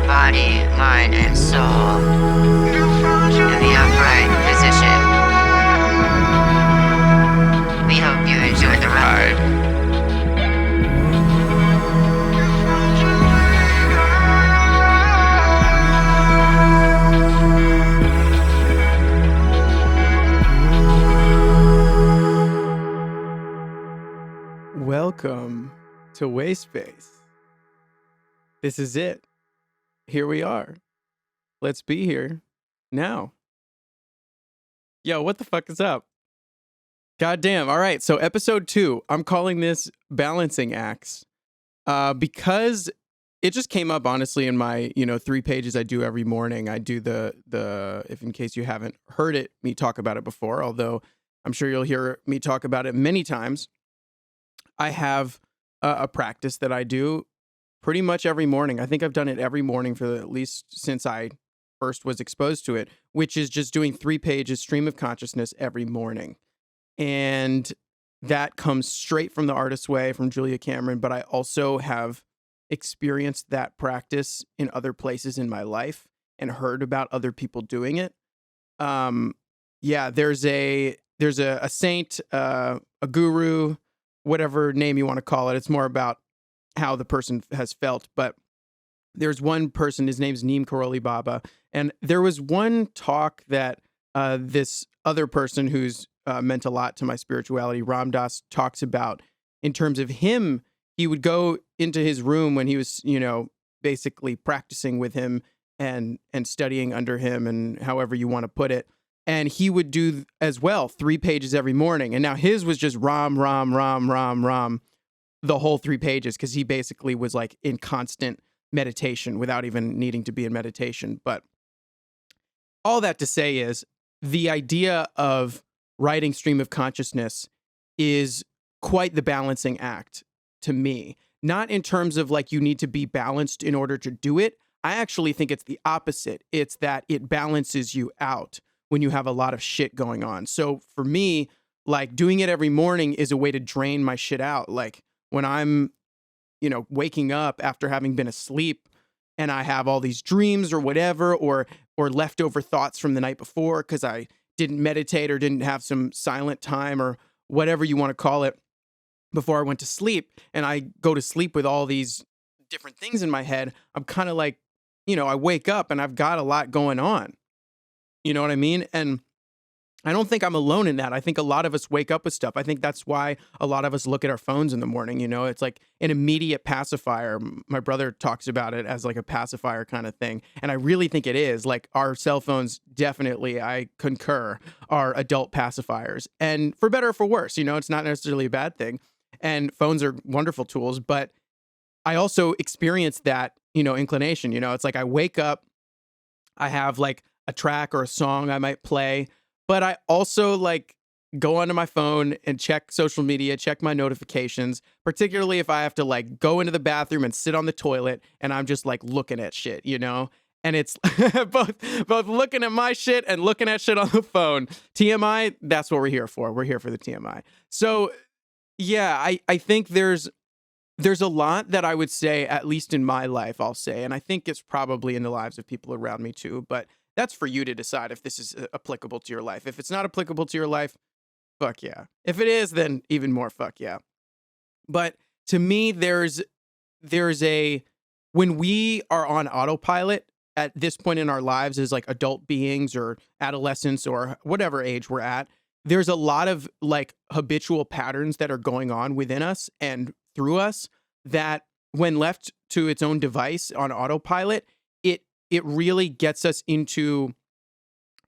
body, mind, and soul in the upright position. We hope you enjoy the ride. Welcome to WAYSPACE. This is it. Here we are. Let's be here now. Yo, what the fuck is up? Goddamn. All right. So episode 2, I'm calling this balancing acts because it just came up honestly in my, 3 pages I do every morning. I do the if in case you haven't heard it, me talk about it before, although I'm sure you'll hear me talk about it many times. I have a practice that I do pretty much every morning. I think I've done it every morning for at least since I first was exposed to it, which is just doing 3 pages stream of consciousness every morning. And that comes straight from The Artist's Way from Julia Cameron, but I also have experienced that practice in other places in my life and heard about other people doing it. There's a saint, a guru, whatever name you want to call it. It's more about how the person has felt. But there's one person, his name's Neem Karoli Baba. And there was one talk that this other person who's meant a lot to my spirituality, Ram Dass, talks about in terms of him. He would go into his room when he was, basically practicing with him and studying under him, and however you want to put it. And he would do as well 3 pages every morning. And now his was just Ram, the whole 3 pages, because he basically was like in constant meditation without even needing to be in meditation. But all that to say is the idea of writing stream of consciousness is quite the balancing act to me. Not in terms of like you need to be balanced in order to do it. I actually think it's the opposite. It's that it balances you out when you have a lot of shit going on. So for me, like doing it every morning is a way to drain my shit out. Like when I'm, waking up after having been asleep and I have all these dreams or whatever, or leftover thoughts from the night before because I didn't meditate or didn't have some silent time or whatever you want to call it before I went to sleep, and I go to sleep with all these different things in my head, I'm kind of like, I wake up and I've got a lot going on. You know what I mean? And I don't think I'm alone in that. I think a lot of us wake up with stuff. I think that's why a lot of us look at our phones in the morning. It's like an immediate pacifier. My brother talks about it as like a pacifier kind of thing. And I really think it is. Like our cell phones definitely, I concur, are adult pacifiers. And for better or for worse, it's not necessarily a bad thing. And phones are wonderful tools. But I also experience that, inclination. It's like I wake up, I have like a track or a song I might play, but I also like go onto my phone and check social media, check my notifications, particularly if I have to like go into the bathroom and sit on the toilet and I'm just like looking at shit, and it's both looking at my shit and looking at shit on the phone. TMI, that's what we're here for. We're here for the TMI. So yeah, I think there's a lot that I would say, at least in my life, I'll say, and I think it's probably in the lives of people around me too, but that's for you to decide if this is applicable to your life. If it's not applicable to your life, fuck yeah. If it is, then even more fuck yeah. But to me, there's when we are on autopilot at this point in our lives as like adult beings or adolescents or whatever age we're at, there's a lot of like habitual patterns that are going on within us and through us that when left to its own device on autopilot, it really gets us into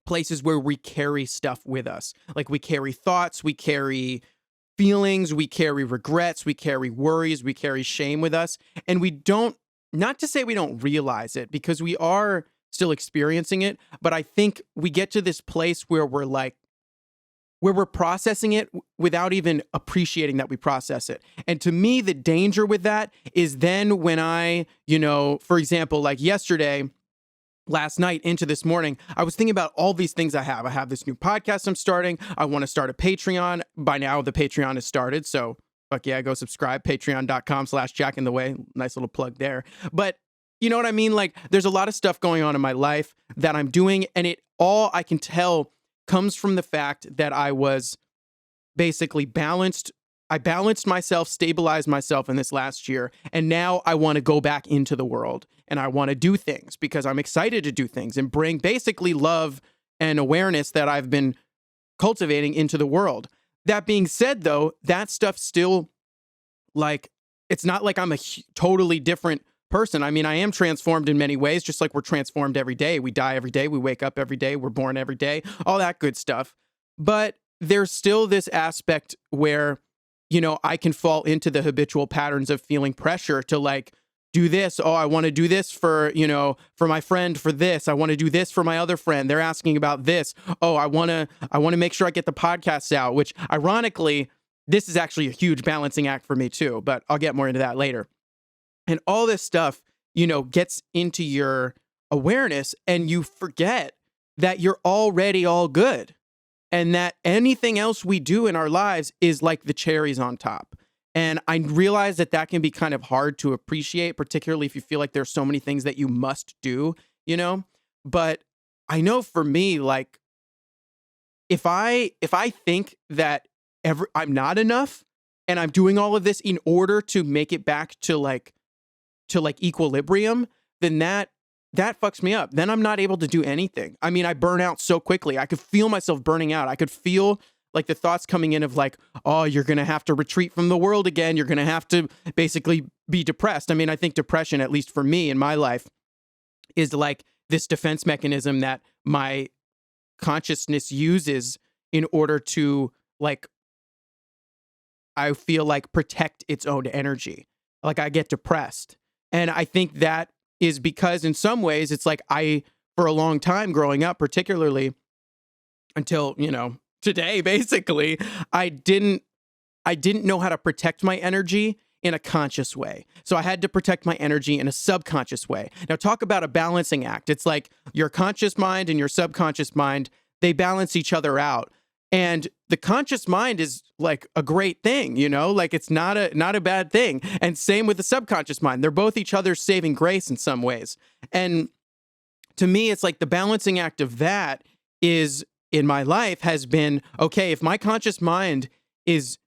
places where we carry stuff with us. Like we carry thoughts, we carry feelings, we carry regrets, we carry worries, we carry shame with us. And we don't, not to say we don't realize it, because we are still experiencing it, but I think we get to this place where we're processing it without even appreciating that we process it. And to me, the danger with that is then when I, for example, like yesterday, last night into this morning, I was thinking about all these things I have. I have this new podcast I'm starting. I want to start a Patreon. By now, the Patreon has started. So fuck yeah, go subscribe. Patreon.com/JackInTheWay. Nice little plug there. But you know what I mean? Like, there's a lot of stuff going on in my life that I'm doing, and it all I can tell comes from the fact that I was basically balanced. I balanced myself, stabilized myself in this last year, and now I want to go back into the world and I want to do things because I'm excited to do things and bring basically love and awareness that I've been cultivating into the world. That being said, though, that stuff still, like, it's not like I'm a totally different person. I mean, I am transformed in many ways, just like we're transformed every day. We die every day. We wake up every day. We're born every day, all that good stuff. But there's still this aspect where, you know, I can fall into the habitual patterns of feeling pressure to like do this. Oh, I want to do this for, you know, for my friend for this. I want to do this for my other friend. They're asking about this. Oh, I want to make sure I get the podcasts out, which ironically, this is actually a huge balancing act for me too, but I'll get more into that later. And all this stuff, you know, gets into your awareness and you forget that you're already all good. And that anything else we do in our lives is like the cherries on top. And I realize that that can be kind of hard to appreciate, particularly if you feel like there's so many things that you must do, you know? But I know for me, like, if I think that I'm not enough and I'm doing all of this in order to make it back to like equilibrium, then that fucks me up. Then I'm not able to do anything. I mean, I burn out so quickly. I could feel myself burning out. I could feel like the thoughts coming in of like, oh, you're going to have to retreat from the world again. You're going to have to basically be depressed. I mean, I think depression, at least for me in my life, is like this defense mechanism that my consciousness uses in order to, like, I feel like protect its own energy. Like, I get depressed. And I think that is because in some ways it's like for a long time growing up, particularly until, you know, today, basically, I didn't know how to protect my energy in a conscious way. So I had to protect my energy in a subconscious way. Now, talk about a balancing act. It's like your conscious mind and your subconscious mind, they balance each other out. And the conscious mind is like a great thing, you know, like it's not a bad thing. And same with the subconscious mind. They're both each other's saving grace in some ways. And to me, it's like the balancing act of that is in my life has been, okay, if my conscious mind is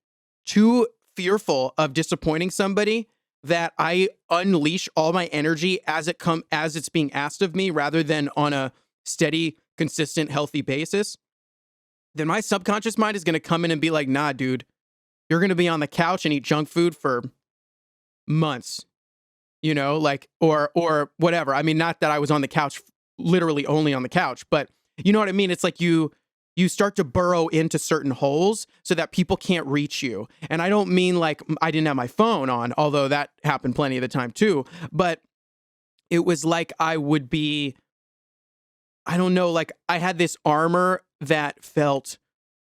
too fearful of disappointing somebody, that I unleash all my energy as it's being asked of me rather than on a steady, consistent, healthy basis, then my subconscious mind is going to come in and be like, nah, dude, you're going to be on the couch and eat junk food for months, you know, like, or whatever. I mean, not that I was on the couch, literally only on the couch, but you know what I mean? It's like you start to burrow into certain holes so that people can't reach you. And I don't mean like I didn't have my phone on, although that happened plenty of the time too, but it was like I would be, I don't know, like I had this armor that felt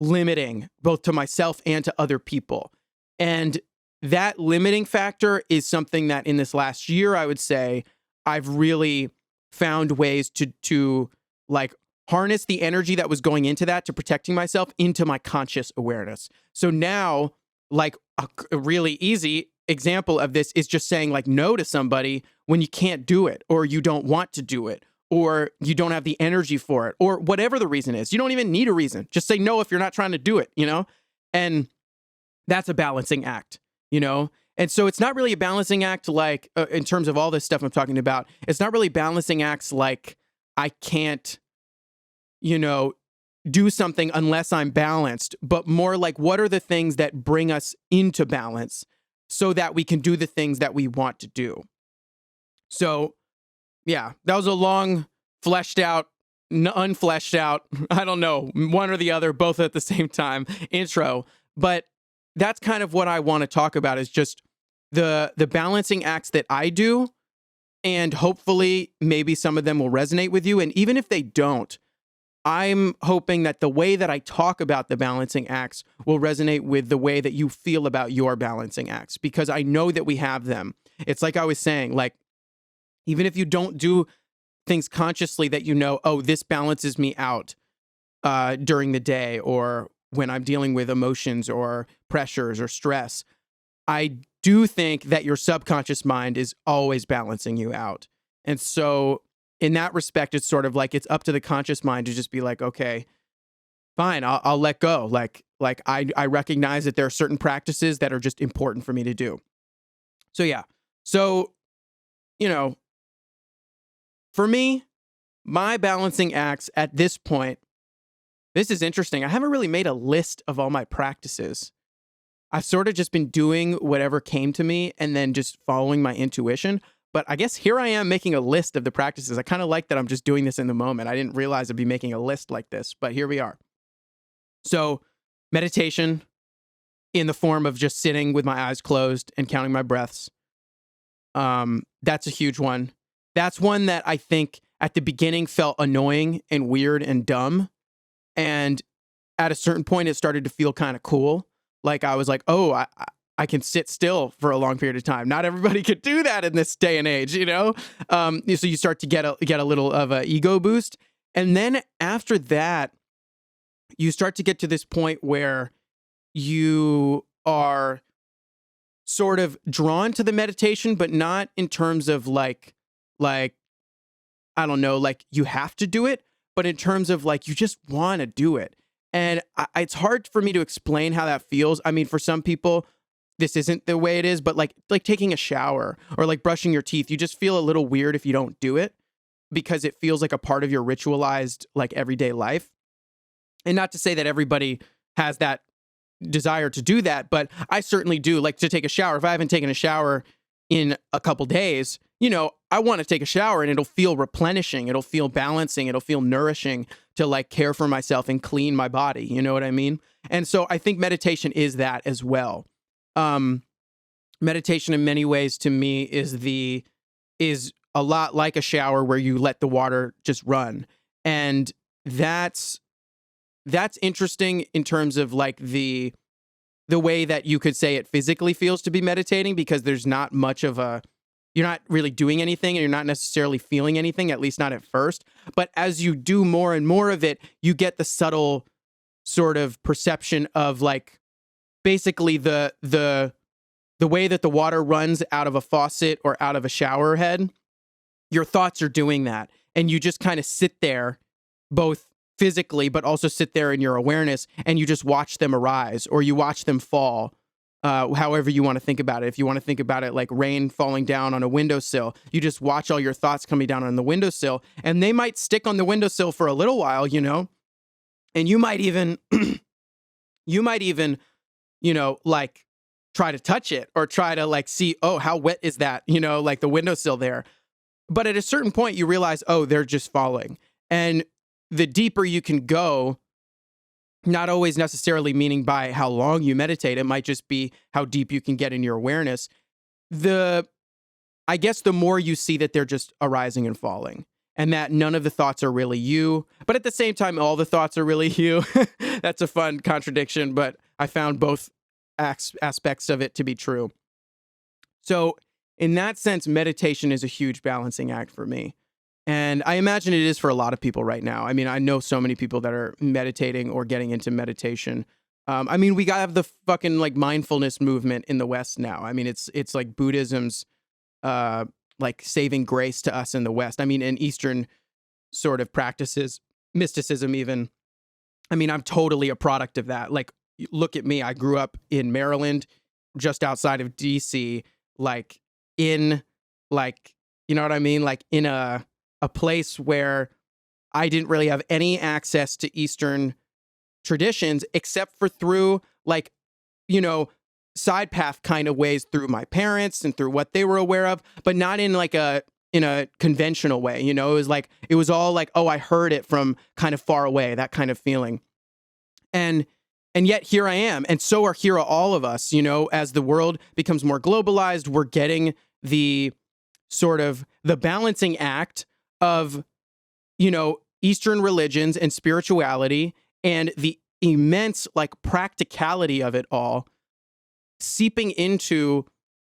limiting both to myself and to other people. And that limiting factor is something that in this last year, I would say, I've really found ways to like harness the energy that was going into that, to protecting myself, into my conscious awareness. So now, like a really easy example of this is just saying like no to somebody when you can't do it, or you don't want to do it, or you don't have the energy for it, or whatever the reason is. You don't even need a reason. Just say no if you're not trying to do it, you know? And that's a balancing act, you know? And so it's not really a balancing act like, in terms of all this stuff I'm talking about, it's not really balancing acts like I can't, you know, do something unless I'm balanced, but more like what are the things that bring us into balance so that we can do the things that we want to do. So yeah, that was a long, fleshed out, unfleshed out, I don't know, one or the other, both at the same time, intro. But that's kind of what I want to talk about, is just the balancing acts that I do. And hopefully maybe some of them will resonate with you. And even if they don't, I'm hoping that the way that I talk about the balancing acts will resonate with the way that you feel about your balancing acts, because I know that we have them. It's like I was saying, like, even if you don't do things consciously that you know, oh, this balances me out during the day or when I'm dealing with emotions or pressures or stress, I do think that your subconscious mind is always balancing you out. And so in that respect, it's sort of like it's up to the conscious mind to just be like, okay, fine, I'll let go. I recognize that there are certain practices that are just important for me to do. So yeah. So, you know, for me, my balancing acts at this point, this is interesting. I haven't really made a list of all my practices. I've sort of just been doing whatever came to me and then just following my intuition. But I guess here I am making a list of the practices. I kind of like that I'm just doing this in the moment. I didn't realize I'd be making a list like this, but here we are. So, meditation in the form of just sitting with my eyes closed and counting my breaths. That's a huge one. That's one that I think at the beginning felt annoying and weird and dumb. And at a certain point, it started to feel kind of cool. Like I was like, oh, I can sit still for a long period of time. Not everybody could do that in this day and age, you know? So you start to get a little of an ego boost. And then after that, you start to get to this point where you are sort of drawn to the meditation, but not in terms of like, I don't know, like you have to do it, but in terms of like, you just want to do it. And it's hard for me to explain how that feels. I mean, for some people, this isn't the way it is, but like taking a shower or like brushing your teeth, you just feel a little weird if you don't do it because it feels like a part of your ritualized like everyday life. And not to say that everybody has that desire to do that, but I certainly do. Like to take a shower. If I haven't taken a shower in a couple days, you know, I want to take a shower and it'll feel replenishing. It'll feel balancing. It'll feel nourishing to like care for myself and clean my body. You know what I mean? And so I think meditation is that as well. Meditation in many ways to me is a lot like a shower where you let the water just run. And that's interesting in terms of like the way that you could say it physically feels to be meditating, because there's not much of you're not really doing anything and you're not necessarily feeling anything, at least not at first. But as you do more and more of it, you get the subtle sort of perception of like basically the way that the water runs out of a faucet or out of a shower head. Your thoughts are doing that. And you just kind of sit there, both physically, but also sit there in your awareness, and you just watch them arise or you watch them fall. However you want to think about it. If you want to think about it like rain falling down on a windowsill, you just watch all your thoughts coming down on the windowsill, and they might stick on the windowsill for a little while, you know, and you might even, you know, like try to touch it or try to like see, oh, how wet is that? You know, like the windowsill there. But at a certain point you realize, oh, they're just falling. And the deeper you can go, not always necessarily meaning by how long you meditate, it might just be how deep you can get in your awareness. I guess the more you see that they're just arising and falling, and that none of the thoughts are really you, but at the same time, all the thoughts are really you. That's a fun contradiction, but I found both aspects of it to be true. So in that sense, meditation is a huge balancing act for me. And I imagine it is for a lot of people right now. I mean, I know so many people that are meditating or getting into meditation. I mean, we have the fucking like mindfulness movement in the West now. I mean, it's like Buddhism's like saving grace to us in the West. I mean, in Eastern sort of practices, mysticism even. I mean, I'm totally a product of that. Like, look at me. I grew up in Maryland, just outside of DC, like in like, you know what I mean? Like in a place where I didn't really have any access to Eastern traditions except for through like, you know, side path kind of ways through my parents and through what they were aware of, but not in like in a conventional way. You know, it was all like, oh, I heard it from kind of far away, that kind of feeling. And yet here I am. And so are here all of us, you know, as the world becomes more globalized, we're getting the sort of the balancing act of, you know, Eastern religions and spirituality and the immense like practicality of it all seeping into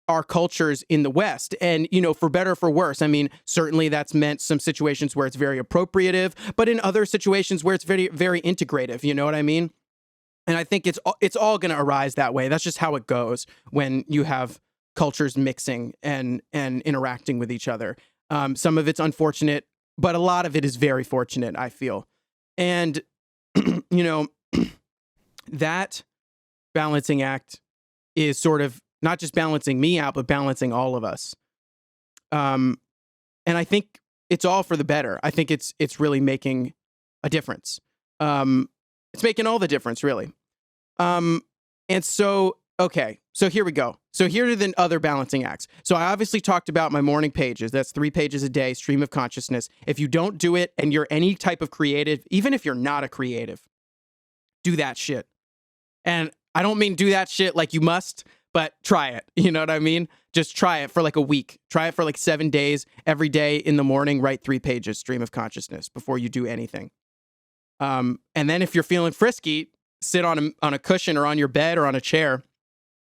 our cultures in the West. And, you know, for better or for worse, I mean, certainly that's meant some situations where it's very appropriative, but in other situations where it's very, very integrative, you know what I mean? And I think it's all going to arise that way. That's just how it goes when you have cultures mixing and interacting with each other. Some of it's unfortunate, but a lot of it is very fortunate, I feel. And, you know, that balancing act is sort of not just balancing me out, but balancing all of us. And I think it's all for the better. I think it's really making a difference. It's making all the difference, really. And so, okay, so here we go. So here are the other balancing acts. So I obviously talked about my morning pages. That's 3 pages a day, stream of consciousness. If you don't do it and you're any type of creative, even if you're not a creative, do that shit. And I don't mean do that shit like you must, but try it. You know what I mean? Just try it for like a week. Try it for like 7 days. Every day in the morning, write 3 pages, stream of consciousness, before you do anything. And then if you're feeling frisky, sit on a cushion or on your bed or on a chair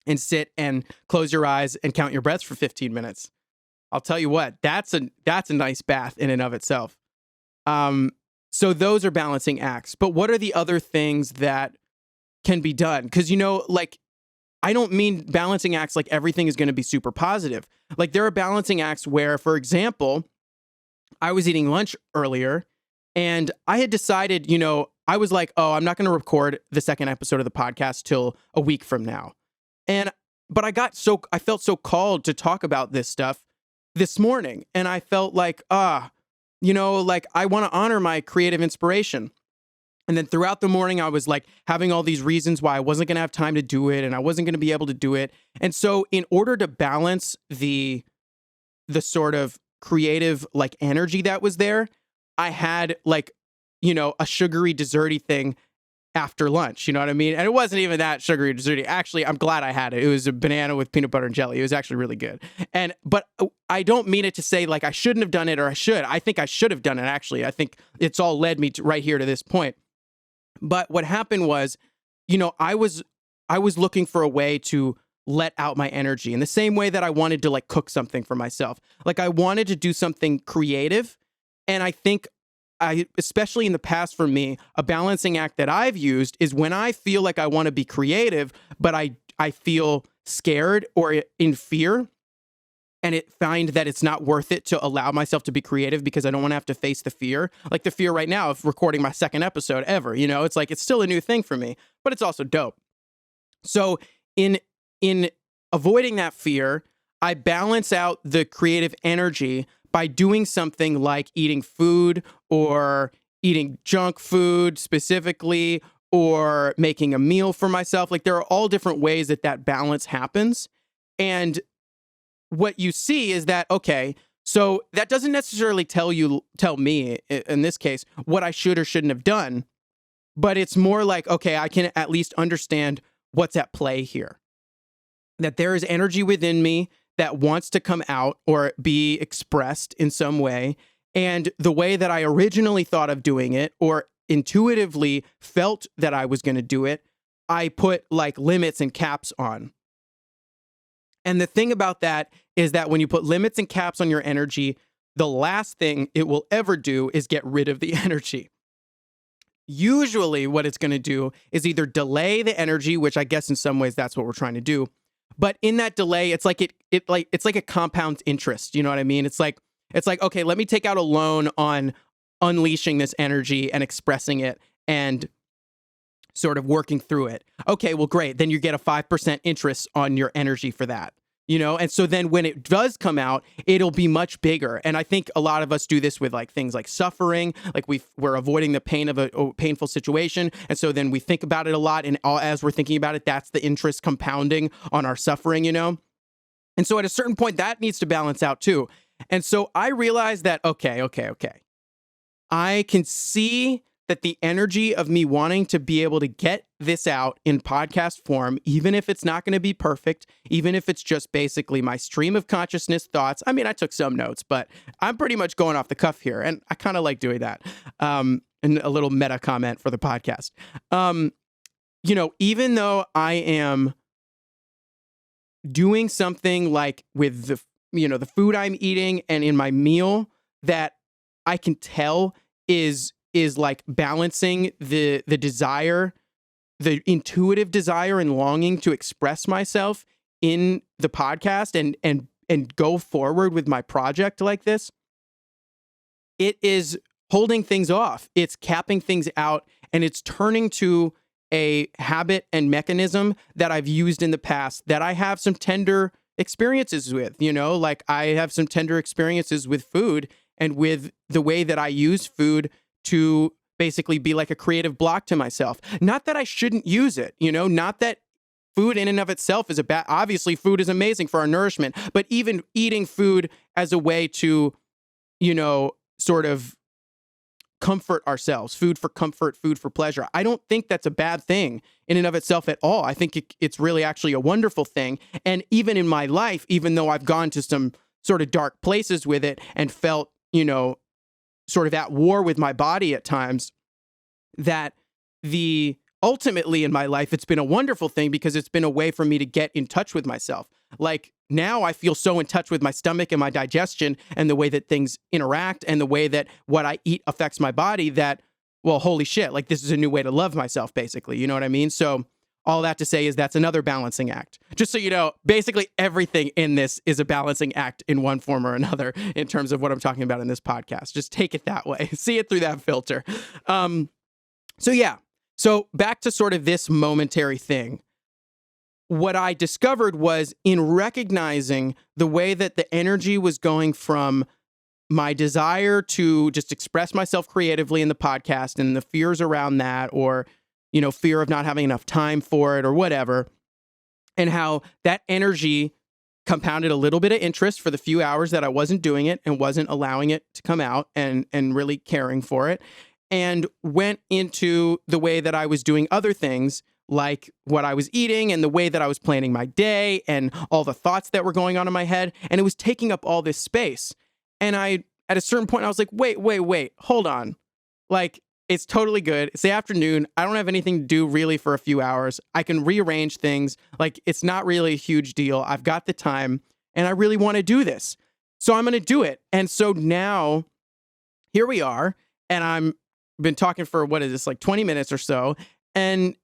and sit and close your eyes and count your breaths for 15 minutes. I'll tell you what, that's a nice bath in and of itself. So those are balancing acts. But what are the other things that can be done? Because, you know, like, I don't mean balancing acts like everything is going to be super positive. Like, there are balancing acts where, for example, I was eating lunch earlier and I had decided, you know, I was like, oh, I'm not going to record the second episode of the podcast till a week from now. But I felt so called to talk about this stuff this morning. And I felt like, you know, like, I want to honor my creative inspiration. And then throughout the morning, I was like having all these reasons why I wasn't going to have time to do it and I wasn't going to be able to do it. And so in order to balance the sort of creative like energy that was there, I had like, you know, a sugary desserty thing after lunch, you know what I mean? And it wasn't even that sugary desserty. Actually, I'm glad I had it. It was a banana with peanut butter and jelly. It was actually really good. But I don't mean it to say like I shouldn't have done it or I should. I think I should have done it, actually. I think it's all led me to right here to this point. But what happened was, you know, I was looking for a way to let out my energy in the same way that I wanted to like cook something for myself. Like, I wanted to do something creative. And I think especially in the past for me, a balancing act that I've used is when I feel like I want to be creative, but I feel scared or in fear, and find that it's not worth it to allow myself to be creative because I don't want to have to face the fear. Like the fear right now of recording my second episode ever, you know, it's like, it's still a new thing for me, but it's also dope. So in avoiding that fear, I balance out the creative energy by doing something like eating food or eating junk food specifically, or making a meal for myself. Like, there are all different ways that balance happens. And what you see is that, okay, so that doesn't necessarily tell me in this case what I should or shouldn't have done, but it's more like, okay, I can at least understand what's at play here. That there is energy within me that wants to come out or be expressed in some way. And the way that I originally thought of doing it, or intuitively felt that I was going to do it, I put like limits and caps on. And the thing about that is that when you put limits and caps on your energy, the last thing it will ever do is get rid of the energy. Usually what it's going to do is either delay the energy, which I guess in some ways that's what we're trying to do. But in that delay, it's like it's like a compound interest. You know what I mean? It's like, okay, let me take out a loan on unleashing this energy and expressing it and sort of working through it. Okay, well, great. Then you get a 5% interest on your energy for that. You know, and so then when it does come out, it'll be much bigger. And I think a lot of us do this with like things like suffering, like we're avoiding the pain of a painful situation. And so then we think about it a lot. And as we're thinking about it, that's the interest compounding on our suffering, you know? And so at a certain point, that needs to balance out too. And so I realized that, okay. I can see that the energy of me wanting to be able to get this out in podcast form, even if it's not going to be perfect, even if it's just basically my stream of consciousness thoughts. I mean, I took some notes, but I'm pretty much going off the cuff here, and I kind of like doing that. And a little meta comment for the podcast. You know, even though I am doing something like with the food I'm eating and in my meal that I can tell is like balancing the desire, the intuitive desire and longing to express myself in the podcast and go forward with my project like this. it is holding things off. It's capping things out, and it's turning to a habit and mechanism that I've used in the past that I have some tender experiences with. Like I have some tender experiences with food and with the way that I use food to basically be like a creative block to myself. Not that I shouldn't use it, not that food in and of itself is obviously food is amazing for our nourishment, but even eating food as a way to, sort of comfort ourselves, food for comfort, food for pleasure. I don't think that's a bad thing in and of itself at all. I think it's really actually a wonderful thing. And even in my life, even though I've gone to some sort of dark places with it and felt, sort of at war with my body at times, that ultimately in my life, it's been a wonderful thing because it's been a way for me to get in touch with myself. Like now I feel so in touch with my stomach and my digestion and the way that things interact and the way that what I eat affects my body that, well, holy shit, like this is a new way to love myself, basically. You know what I mean? So all that to say is that's another balancing act. Just so you know, basically everything in this is a balancing act in one form or another in terms of what I'm talking about in this podcast. Just take it that way. See it through that filter. So back to sort of this momentary thing. What I discovered was in recognizing the way that the energy was going from my desire to just express myself creatively in the podcast and the fears around that, or, fear of not having enough time for it or whatever, and how that energy compounded a little bit of interest for the few hours that I wasn't doing it and wasn't allowing it to come out and really caring for it, and went into the way that I was doing other things, like what I was eating and the way that I was planning my day and all the thoughts that were going on in my head. And it was taking up all this space. And at a certain point, I was like, wait, hold on. Like, it's totally good. It's the afternoon. I don't have anything to do really for a few hours. I can rearrange things. Like, it's not really a huge deal. I've got the time and I really want to do this. So I'm going to do it. And so now here we are. And I'm been talking for, what is this, like 20 minutes or so. And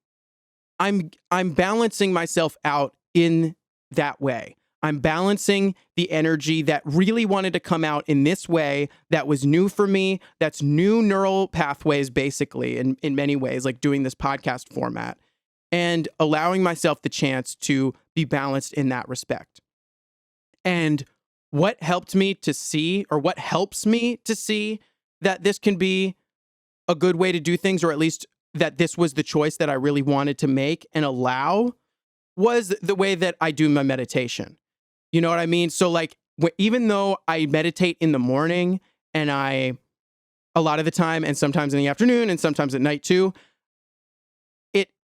I'm balancing myself out in that way. I'm balancing the energy that really wanted to come out in this way that was new for me. That's new neural pathways, basically, in many ways, like doing this podcast format, and allowing myself the chance to be balanced in that respect. And what helped me to see, or what helps me to see that this can be a good way to do things, or at least that this was the choice that I really wanted to make and allow, was the way that I do my meditation. You know what I mean? So like, even though I meditate in the morning and a lot of the time, and sometimes in the afternoon and sometimes at night too,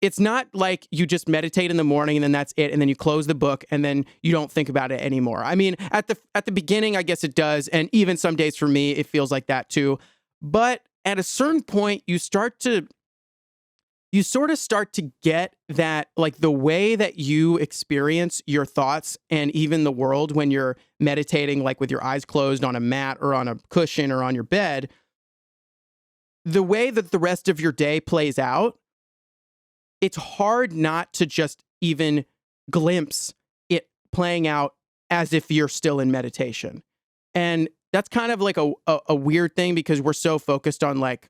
it's not like you just meditate in the morning and then that's it. And then you close the book and then you don't think about it anymore. I mean, at the beginning, I guess it does. And even some days for me, it feels like that too. But at a certain point, you sort of start to get that, like, the way that you experience your thoughts and even the world when you're meditating, like with your eyes closed on a mat or on a cushion or on your bed, the way that the rest of your day plays out, it's hard not to just even glimpse it playing out as if you're still in meditation. And that's kind of like a weird thing, because we're so focused on like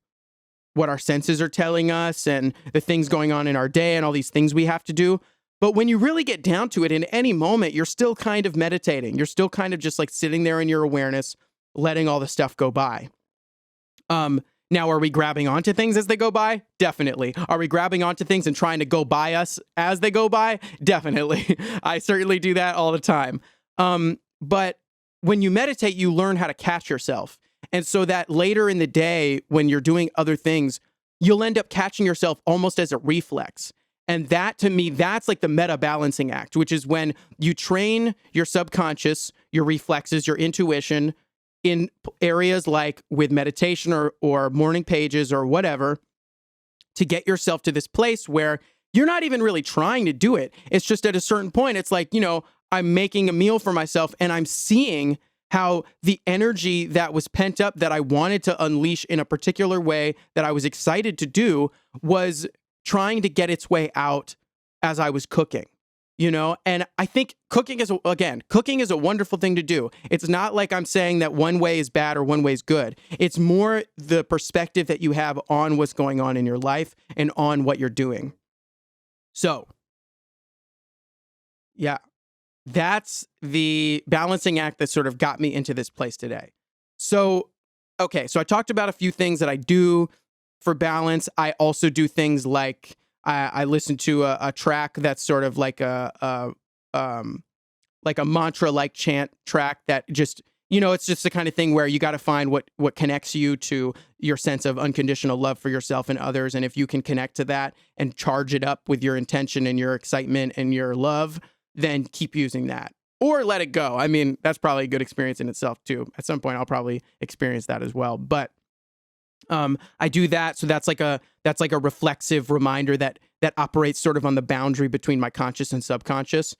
what our senses are telling us and the things going on in our day and all these things we have to do. But when you really get down to it, in any moment, you're still kind of meditating. You're still kind of just like sitting there in your awareness, letting all the stuff go by. Now, are we grabbing onto things as they go by? Definitely. Are we grabbing onto things and trying to go by us as they go by? Definitely. I certainly do that all the time. But when you meditate, you learn how to catch yourself. And so that later in the day, when you're doing other things, you'll end up catching yourself almost as a reflex. And that, to me, that's like the meta balancing act, which is when you train your subconscious, your reflexes, your intuition in areas like with meditation or morning pages or whatever, to get yourself to this place where you're not even really trying to do it. It's just at a certain point, it's like, I'm making a meal for myself and I'm seeing how the energy that was pent up that I wanted to unleash in a particular way that I was excited to do was trying to get its way out as I was cooking. And I think cooking is a wonderful thing to do. It's not like I'm saying that one way is bad or one way is good. It's more the perspective that you have on what's going on in your life and on what you're doing. So, yeah, that's the balancing act that sort of got me into this place today. So, okay, so I talked about a few things that I do for balance. I also do things like I listen to a track that's sort of like a mantra like chant track that just it's just the kind of thing where you got to find what connects you to your sense of unconditional love for yourself and others, and if you can connect to that and charge it up with your intention and your excitement and your love, then keep using that or let it go. I mean, that's probably a good experience in itself too. At some point I'll probably experience that as well, but I do that. So that's like a reflexive reminder that operates sort of on the boundary between my conscious and subconscious.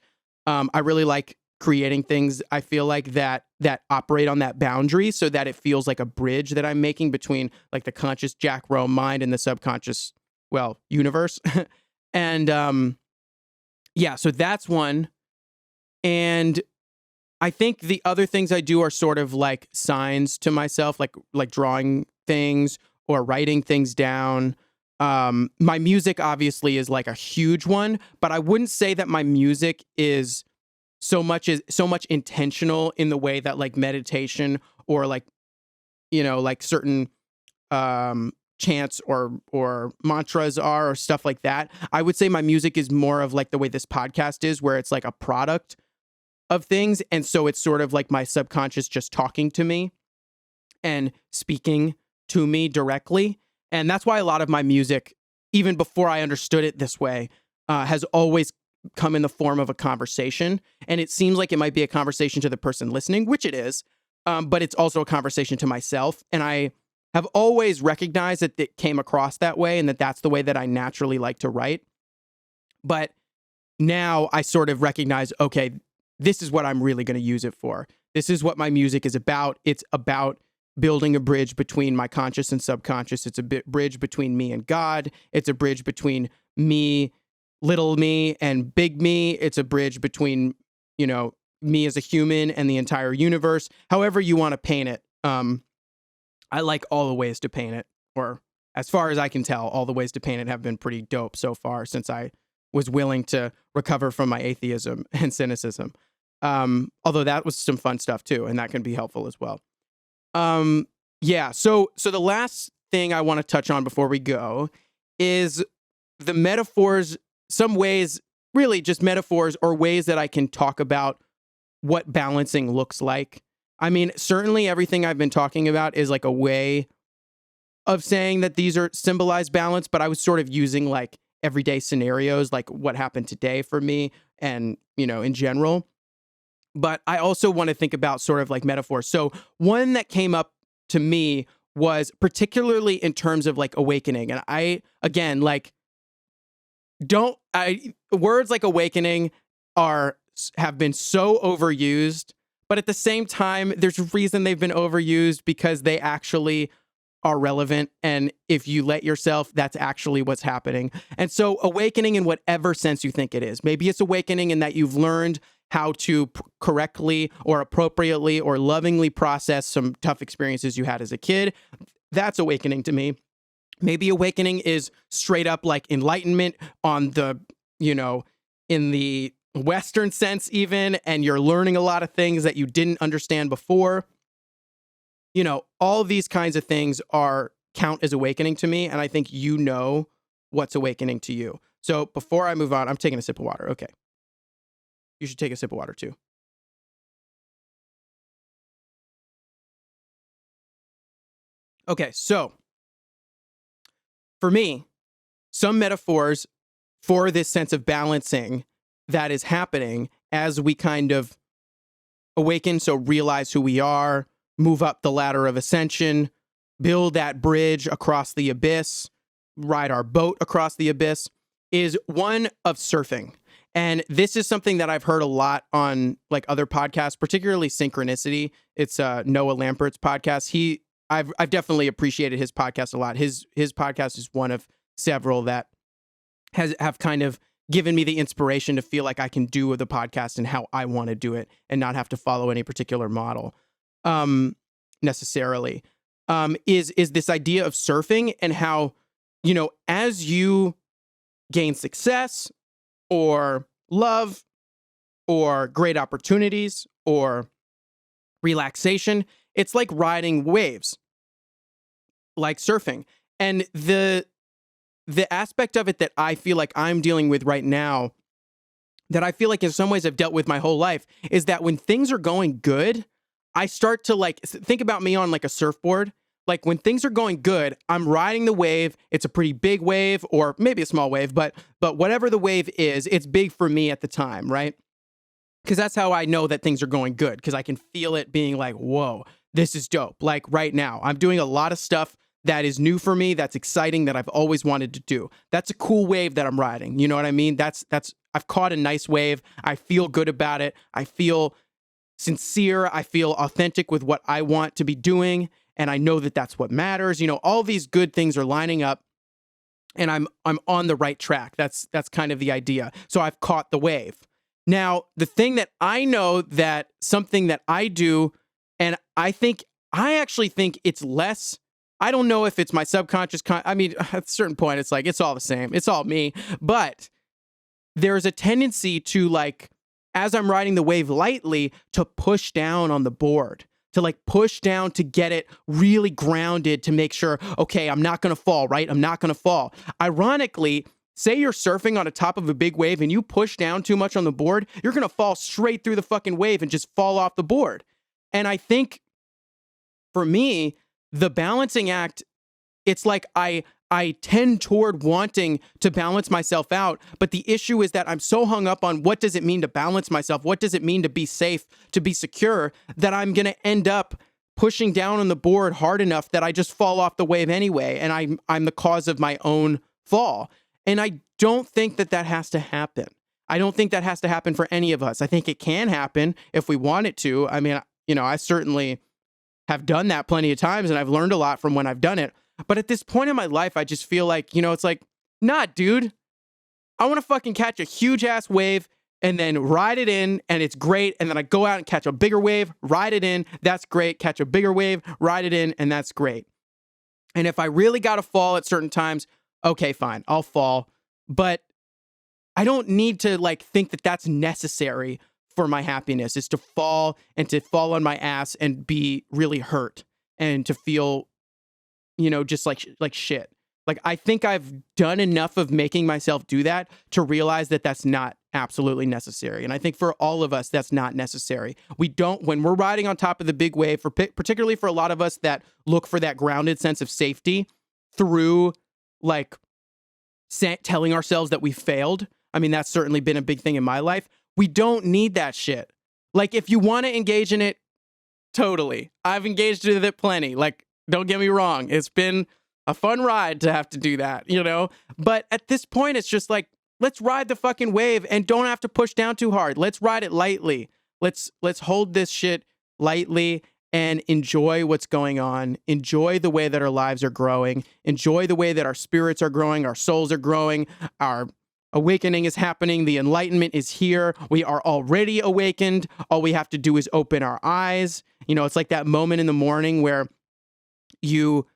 I really like creating things, I feel like, that operate on that boundary so that it feels like a bridge that I'm making between like the conscious Jack Rome mind and the subconscious, universe. And yeah, so that's one. And I think the other things I do are sort of like signs to myself, like drawing things or writing things down. My music obviously is like a huge one, but I wouldn't say that my music is so much intentional in the way that like meditation or like certain chants or mantras are or stuff like that. I would say my music is more of like the way this podcast is, where it's like a product of things, and so it's sort of like my subconscious just talking to me and speaking to me directly. And that's why a lot of my music, even before I understood it this way, has always come in the form of a conversation. And it seems like it might be a conversation to the person listening, which it is, but it's also a conversation to myself. And I have always recognized that it came across that way and that that's the way that I naturally like to write. But now I sort of recognize, okay, this is what I'm really going to use it for. This is what my music is about. It's about building a bridge between my conscious and subconscious. It's a bridge between me and God. It's a bridge between me, little me, and big me. It's a bridge between, me as a human and the entire universe. However you want to paint it. I like all the ways to paint it, or as far as I can tell, all the ways to paint it have been pretty dope so far since I was willing to recover from my atheism and cynicism. Although that was some fun stuff too, and that can be helpful as well. Yeah. So the last thing I want to touch on before we go is the metaphors, some ways, really just metaphors or ways that I can talk about what balancing looks like. I mean, certainly everything I've been talking about is like a way of saying that these are symbolized balance, but I was sort of using like everyday scenarios, like what happened today for me and, in general. But I also want to think about sort of like metaphors. So one that came up to me was particularly in terms of like awakening. And I, again, like, words like awakening have been so overused, but at the same time, there's a reason they've been overused because they actually are relevant. And if you let yourself, that's actually what's happening. And so awakening in whatever sense you think it is. Maybe it's awakening in that you've learned how to correctly or appropriately or lovingly process some tough experiences you had as a kid. That's awakening to me. Maybe awakening is straight up like enlightenment on the, in the Western sense even, and you're learning a lot of things that you didn't understand before. All these kinds of things count as awakening to me, and I think what's awakening to you. So before I move on, I'm taking a sip of water. Okay. You should take a sip of water too. Okay, so for me, some metaphors for this sense of balancing that is happening as we kind of awaken, so realize who we are, move up the ladder of ascension, build that bridge across the abyss, ride our boat across the abyss, is one of surfing. And this is something that I've heard a lot on like other podcasts, particularly Synchronicity. It's Noah Lampert's podcast. I've definitely appreciated his podcast a lot. His podcast is one of several that have kind of given me the inspiration to feel like I can do the podcast and how I want to do it and not have to follow any particular model necessarily, is this idea of surfing and how, you know, as you gain success or love or great opportunities or relaxation, it's like riding waves, like surfing. And the aspect of it that I feel like I'm dealing with right now, that I feel like in some ways I've dealt with my whole life, is that when things are going good, I start to like think about me on like a surfboard. Like when things are going good, I'm riding the wave. It's a pretty big wave, or maybe a small wave, but whatever the wave is, it's big for me at the time, right? Because that's how I know that things are going good, because I can feel it being like, whoa, this is dope. Like right now, I'm doing a lot of stuff that is new for me, that's exciting, that I've always wanted to do. That's a cool wave that I'm riding. You know what I mean? I've caught a nice wave. I feel good about it. I feel sincere. I feel authentic with what I want to be doing. And I know that that's what matters. You know, all these good things are lining up, and I'm on the right track. That's kind of the idea. So I've caught the wave. Now, the thing that I know, that something that I do, and I actually think it's less, I don't know if it's my subconscious, I mean, at a certain point, it's like, it's all the same. It's all me. But there's a tendency to, like, as I'm riding the wave lightly, to push down on the board, to like push down to get it really grounded, to make sure, okay, I'm not going to fall, right? I'm not going to fall. Ironically, say you're surfing on the top of a big wave and you push down too much on the board, you're going to fall straight through the fucking wave and just fall off the board. And I think for me, the balancing act, it's like I tend toward wanting to balance myself out, but the issue is that I'm so hung up on what does it mean to balance myself? What does it mean to be safe, to be secure, that I'm going to end up pushing down on the board hard enough that I just fall off the wave anyway, and I'm the cause of my own fall. And I don't think that has to happen. I don't think that has to happen for any of us. I think it can happen if we want it to. I mean, you know, I certainly have done that plenty of times, and I've learned a lot from when I've done it. But at this point in my life, I just feel like, you know, it's like, nah, dude, I want to fucking catch a huge ass wave and then ride it in, and it's great. And then I go out and catch a bigger wave, ride it in. That's great. Catch a bigger wave, ride it in, and that's great. And if I really got to fall at certain times, okay, fine, I'll fall. But I don't need to like think that that's necessary for my happiness, is to fall and to fall on my ass and be really hurt and to feel, you know, just like shit. Like, I think I've done enough of making myself do that to realize that that's not absolutely necessary. And I think for all of us, that's not necessary. We don't, when we're riding on top of the big wave, particularly for a lot of us that look for that grounded sense of safety through like telling ourselves that we failed. I mean, that's certainly been a big thing in my life. We don't need that shit. Like, if you want to engage in it, totally. I've engaged with it plenty. Like, don't get me wrong. It's been a fun ride to have to do that, you know? But at this point, it's just like, let's ride the fucking wave and don't have to push down too hard. Let's ride it lightly. Let's hold this shit lightly and enjoy what's going on. Enjoy the way that our lives are growing. Enjoy the way that our spirits are growing, our souls are growing, our awakening is happening, the enlightenment is here. We are already awakened. All we have to do is open our eyes. You know, it's like that moment in the morning where you're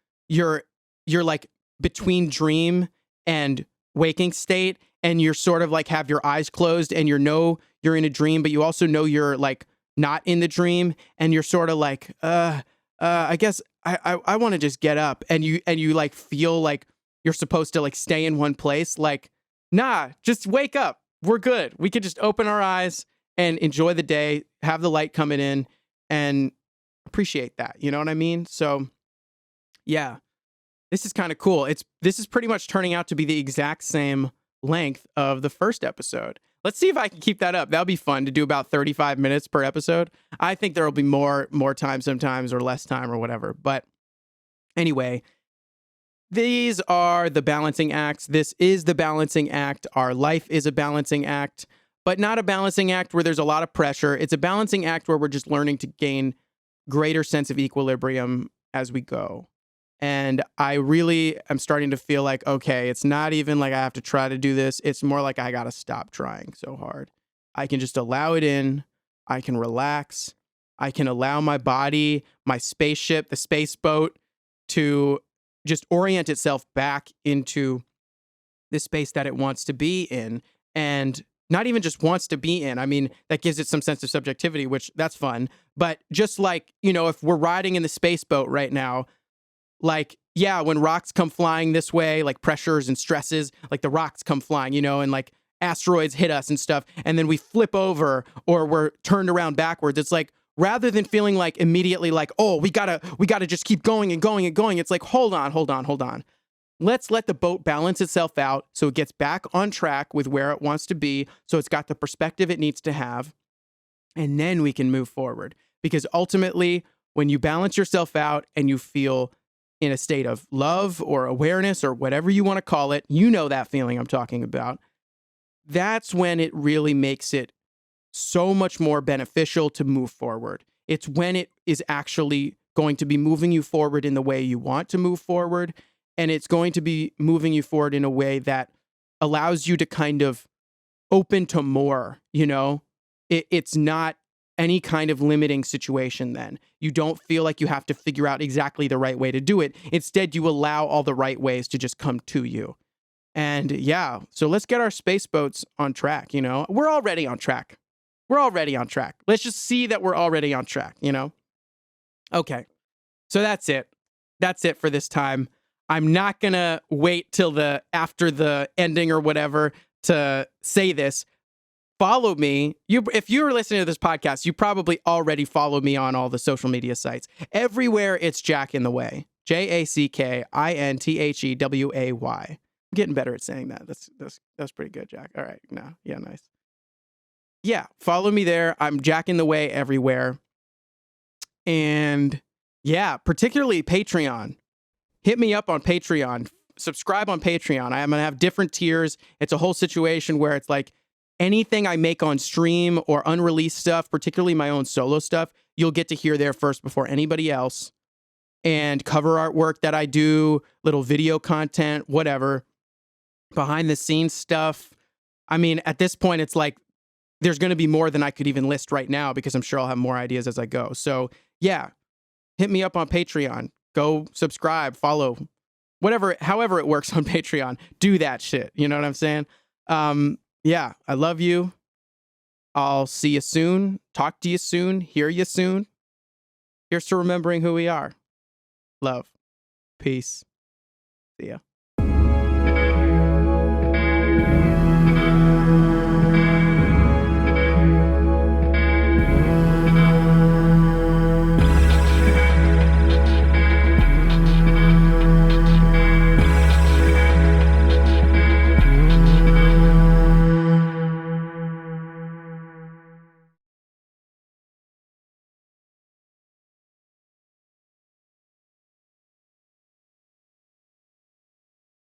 like between dream and waking state, and you're sort of like have your eyes closed and you know you're in a dream, but you also know you're like not in the dream, and you're sort of like, I guess I want to just get up, and you like feel like you're supposed to like stay in one place. Like, nah, just wake up. We're good. We could just open our eyes and enjoy the day, have the light coming in, and appreciate that. You know what I mean? So yeah, this is kind of cool. This is pretty much turning out to be the exact same length of the first episode. Let's see if I can keep that up. That'll be fun to do about 35 minutes per episode. I think there will be more time sometimes, or less time, or whatever. But anyway, these are the balancing acts. This is the balancing act. Our life is a balancing act, but not a balancing act where there's a lot of pressure. It's a balancing act where we're just learning to gain greater sense of equilibrium as we go. And I really am starting to feel like, okay, it's not even like I have to try to do this. It's more like I got to stop trying so hard. I can just allow it in. I can relax. I can allow my body, my spaceship, the space boat to just orient itself back into the space that it wants to be in. And not even just wants to be in. I mean, that gives it some sense of subjectivity, which that's fun. But just like, if we're riding in the space boat right now, like, yeah, when rocks come flying this way, like pressures and stresses, like the rocks come flying, and like asteroids hit us and stuff, and then we flip over or we're turned around backwards. It's like, rather than feeling like immediately like, oh, we gotta just keep going and going and going. It's like, hold on. Let's let the boat balance itself out so it gets back on track with where it wants to be, so it's got the perspective it needs to have, and then we can move forward. Because ultimately, when you balance yourself out and you feel in a state of love or awareness or whatever you want to call it, that feeling I'm talking about, that's when it really makes it so much more beneficial to move forward. It's when it is actually going to be moving you forward in the way you want to move forward. And it's going to be moving you forward in a way that allows you to kind of open to more, It's not any kind of limiting situation then. You don't feel like you have to figure out exactly the right way to do it. Instead, you allow all the right ways to just come to you. And yeah, so let's get our space boats on track, We're already on track. Let's just see that we're already on track, Okay. So that's it. That's it for this time. I'm not going to wait till after the ending or whatever to say this. Follow me. If you're listening to this podcast, you probably already follow me on all the social media sites. Everywhere it's Jack in the Way. JACKINTHEWAY. I'm getting better at saying that. That's pretty good, Jack. All right. No. Yeah, nice. Yeah, follow me there. I'm Jack in the Way everywhere. And yeah, particularly Patreon. Hit me up on Patreon. Subscribe on Patreon. I'm going to have different tiers. It's a whole situation where it's like anything I make on stream or unreleased stuff, particularly my own solo stuff, you'll get to hear there first before anybody else. And cover artwork that I do, little video content, whatever, behind the scenes stuff. I mean, at this point, it's like there's going to be more than I could even list right now because I'm sure I'll have more ideas as I go. So yeah, hit me up on Patreon. Go subscribe, follow, however it works on Patreon. Do that shit. You know what I'm saying? Yeah, I love you. I'll see you soon. Talk to you soon. Hear you soon. Here's to remembering who we are. Love. Peace. See ya.